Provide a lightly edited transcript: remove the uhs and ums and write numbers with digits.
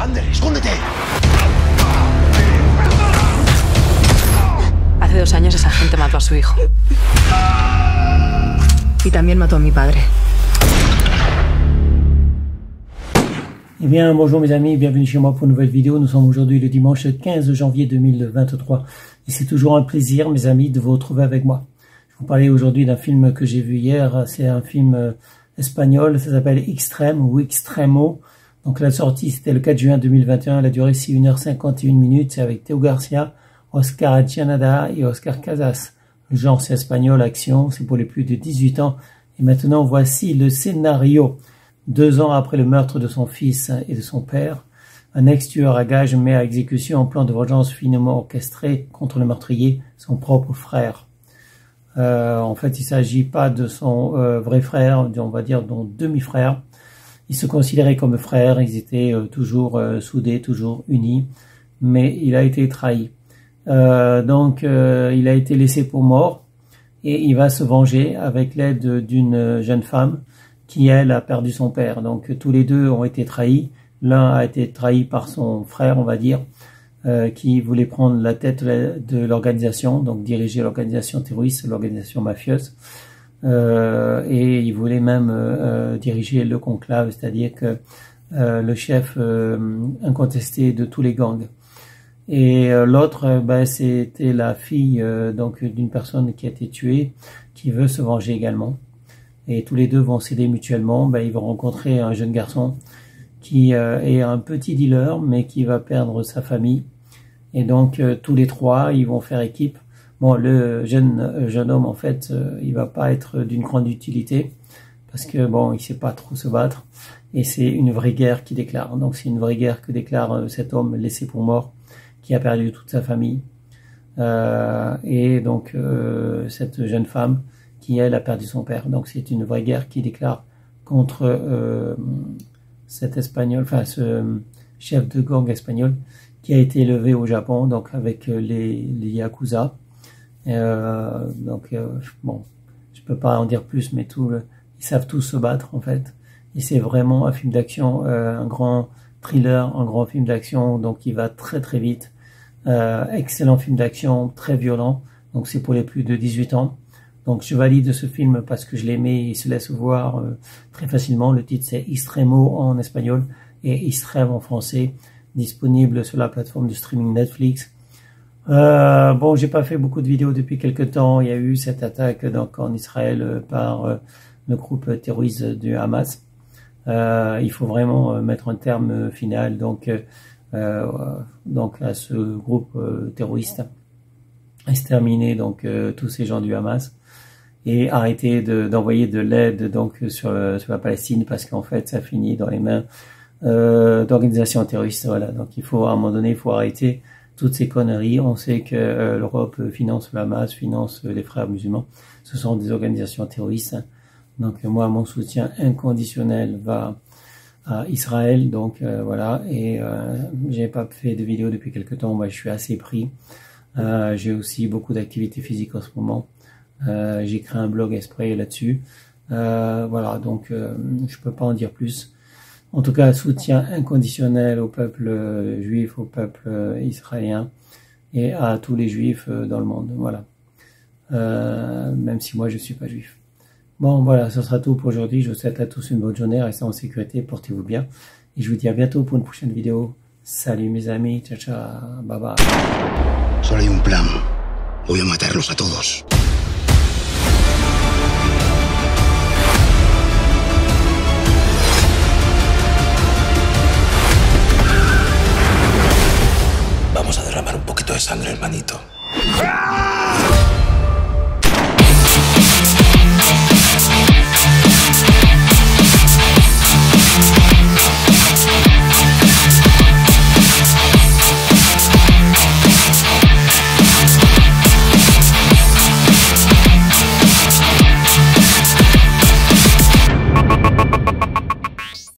Ander, escóndete. Hace 2 años esa gente mató a su hijo. Y también mató a mi padre. Eh bien, bonjour mes amis, bienvenue chez moi pour une nouvelle vidéo. Nous sommes aujourd'hui le dimanche 15 janvier 2023. Et c'est toujours un plaisir, mes amis, de vous retrouver avec moi. Je vais vous parler aujourd'hui d'un film que j'ai vu hier. C'est un film espagnol, ça s'appelle Extreme ou Extremo. Donc la sortie, c'était le 4 juin 2021. La durée, c'est 1h51. C'est avec Théo Garcia, Oscar Gianada et Oscar Casas. Le genre, c'est espagnol, action. C'est pour les plus de 18 ans. Et maintenant, voici le scénario. 2 ans après le meurtre de son fils et de son père, un ex-tueur à gages met à exécution un plan de vengeance finement orchestré contre le meurtrier, son propre frère. En fait, il ne s'agit pas de son vrai frère, on va dire son demi-frère. Ils se considéraient comme frères, ils étaient toujours soudés, toujours unis, mais il a été trahi. Donc, il a été laissé pour mort et il va se venger avec l'aide d'une jeune femme qui, elle, a perdu son père. Donc, tous les deux ont été trahis. L'un a été trahi par son frère, on va dire, qui voulait prendre la tête de l'organisation, donc diriger l'organisation terroriste, l'organisation mafieuse. Et il voulait même diriger le conclave, c'est-à-dire que le chef incontesté de tous les gangs. Et l'autre, c'était la fille donc d'une personne qui a été tuée, qui veut se venger également. Et tous les deux vont s'aider mutuellement. Ils vont rencontrer un jeune garçon qui est un petit dealer, mais qui va perdre sa famille. Et donc tous les trois, ils vont faire équipe. Bon, le jeune homme, en fait, il va pas être d'une grande utilité parce que bon, il sait pas trop se battre. Et c'est une vraie guerre qui déclare. Donc c'est une vraie guerre que déclare cet homme laissé pour mort, qui a perdu toute sa famille. Et donc cette jeune femme qui, elle, a perdu son père. Donc c'est une vraie guerre qui déclare contre cet espagnol, enfin ce chef de gang espagnol qui a été élevé au Japon, donc avec les Yakuza. Bon, je peux pas en dire plus, mais ils savent tous se battre en fait. Et c'est vraiment un film d'action, un grand thriller, un grand film d'action, donc il va très très vite. Excellent film d'action, très violent. Donc c'est pour les plus de 18 ans. Donc je valide ce film parce que je l'aimais, il se laisse voir très facilement. Le titre c'est Extremo en espagnol et Extreme en français, disponible sur la plateforme de streaming Netflix. Bon, j'ai pas fait beaucoup de vidéos depuis quelques temps. Il y a eu cette attaque donc en Israël par le groupe terroriste du Hamas. Il faut vraiment mettre un terme final donc à ce groupe terroriste, exterminer donc tous ces gens du Hamas et arrêter d'envoyer de l'aide donc sur la Palestine parce qu'en fait ça finit dans les mains d'organisations terroristes. Voilà, donc il faut à un moment donné, il faut arrêter toutes ces conneries. On sait que l'Europe finance le Hamas, finance les frères musulmans. Ce sont des organisations terroristes. Donc moi, mon soutien inconditionnel va à Israël. Donc voilà. Et j'ai pas fait de vidéo depuis quelque temps. Moi, je suis assez pris. J'ai aussi beaucoup d'activités physiques en ce moment. J'ai créé un blog exprès là-dessus. Voilà. Donc je peux pas en dire plus. En tout cas, soutien inconditionnel au peuple juif, au peuple israélien et à tous les juifs dans le monde. Voilà. Même si moi, je suis pas juif. Bon, voilà, ce sera tout pour aujourd'hui. Je vous souhaite à tous une bonne journée. Restez en sécurité, portez-vous bien. Et je vous dis à bientôt pour une prochaine vidéo. Salut mes amis. Ciao, ciao. Bye bye. Solo hay un plan. Voy a matarlos a todos. Vamos a derramar un poquito de sangre, hermanito.